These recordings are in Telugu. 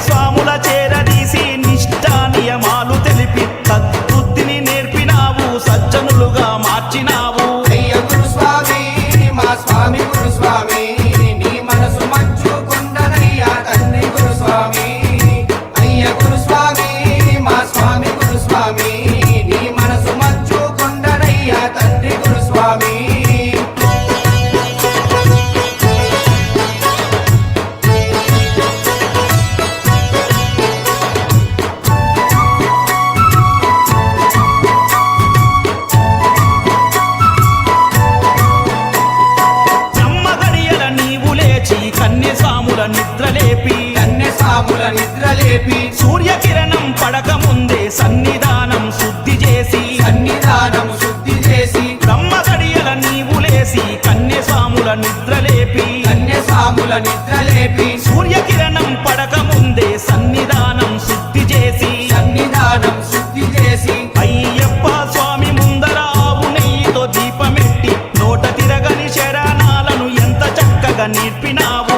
స్వాముల చేరదీసి నిష్ఠా నియమాలు తెలిపి సద్బుద్ధిని నేర్పినావు, సజ్జనులుగా మార్చినావు. అయ్య గురుస్వామి మా స్వామి గురుస్వామి, నీ మనసు మంచు కొండనయ్యా తండ్రి గురుస్వామి. అయ్య గురుస్వామి మా స్వామి గురుస్వామి, నీ మనసు మంచు కొండనయ్యా తండ్రి గురుస్వామి. నిద్రలేపి సూర్యకిరణం పడక ముందే సన్నిధానం శుద్ధి చేసి బ్రహ్మ గడియల నీవు లేసి కన్యస్వాముల నిద్రలేపి సూర్యకిరణం పడక ముందే సన్నిధానం శుద్ధి చేసి అయ్యప్ప స్వామి ముందర ఆవు నెయ్యితో దీపమెట్టి నోట తిరగని శరణాలను ఎంత చక్కగా నేర్పినావు.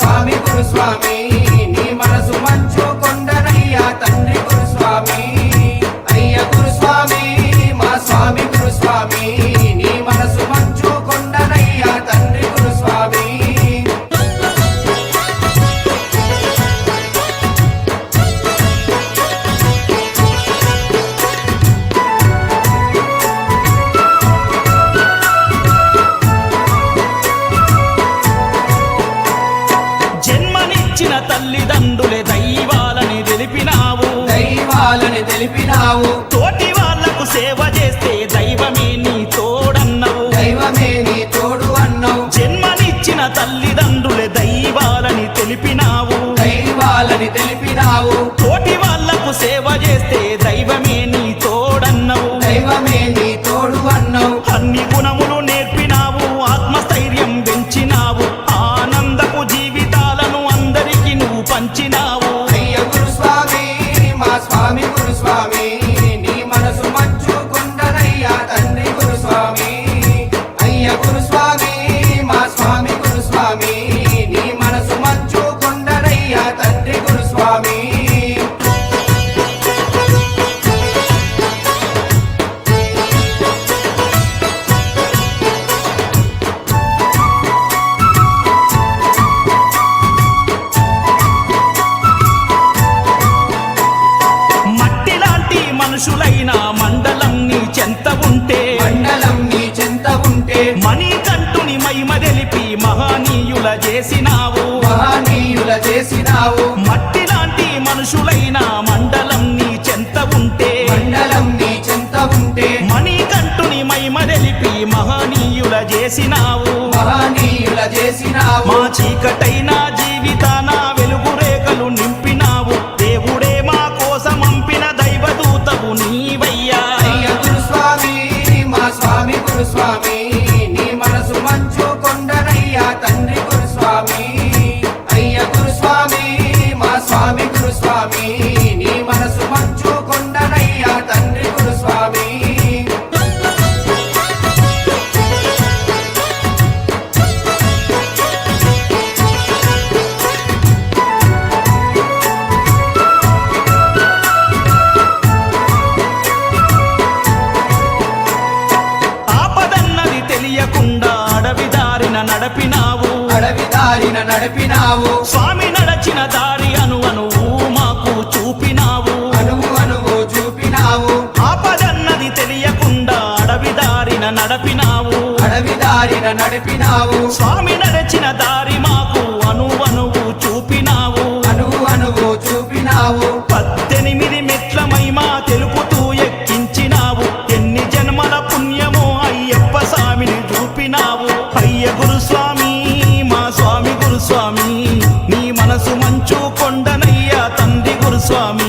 స్వామి గురుస్వామి, నీ మనసు మంచు కొండనయ్యా తండ్రి గురుస్వామి. అయ్య గురుస్వామి మా స్వామి గురుస్వామి, నీ మనసు మంచు కొండనయ్యా తండ్రి గురుస్వామి. తల్లిదండ్రులే దైవాలని తెలిపినావు, తోటి వాళ్లకు సేవ చేస్తే దైవమే నీ తోడు అన్నావు. జన్మనిచ్చిన తల్లిదండ్రులే దైవాలని తెలిపినావు, తోటి వాళ్లకు సేవ చేస్తే దైవమే నీ తోడన్నావు. అన్ని గుణములు నేర్పినావు, ఆత్మస్థైర్యం పెంచినావు, ఆనందపు జీవితాలను అందరికీ నువ్వు పంచినావు. అయ్య గురుస్వామి మా స్వామి గురుస్వామి, నీ మనసు మంచు కొండనయ్యా తండ్రి గురుస్వామి. అయ్య గురుస్వామి మా స్వామి గురుస్వామి, నీ మనసు మంచు కొండనయ్యా తండ్రి గురుస్వామి. మనుషులైన మండలం నీ చెంత ఉంటే మణికంఠుని మహిమ తెలిపి మహనీయుల చేసినావు. మట్టి లాంటి మనుషులైన మండలం నీ చెంత ఉంటే మణికంఠుని మహిమ తెలిపి మహనీయుల చేసినావు. మా చీకటైన జీవితాన వెలుగు రేఖలు నింపినావు, దేవుడే మా కోసం పంపిన దైవదూతవు నీవయ్యా. మా స్వామి గురుస్వామి, నీ మనసు మంచు కొండనయ్యా తండ్రి గురుస్వామి. అయ్య గురుస్వామి మా స్వామి గురుస్వామి, నీ మనసు మంచు కొండనయ్యా తండ్రి గురుస్వామి. నడిపినావు, స్వామి నడచిన దారి అనువు మాకు చూపినావు. ఆపదన్నది తెలియకుండా అడవి దారిన నడిపినావు. స్వామి నడచిన దారి మాకు అనువు చూపినావు. 18 మెట్ల మహిమా తెలుపుతూ ఎక్కించినావు, ఎన్ని జన్మల పుణ్యమో అయ్యప్ప స్వామిని చూపినావు. అయ్య గురుస్వామి మా స్వామి గురుస్వామి, నీ మనసు మంచు కొండనయ్యా తండ్రి గురుస్వామి.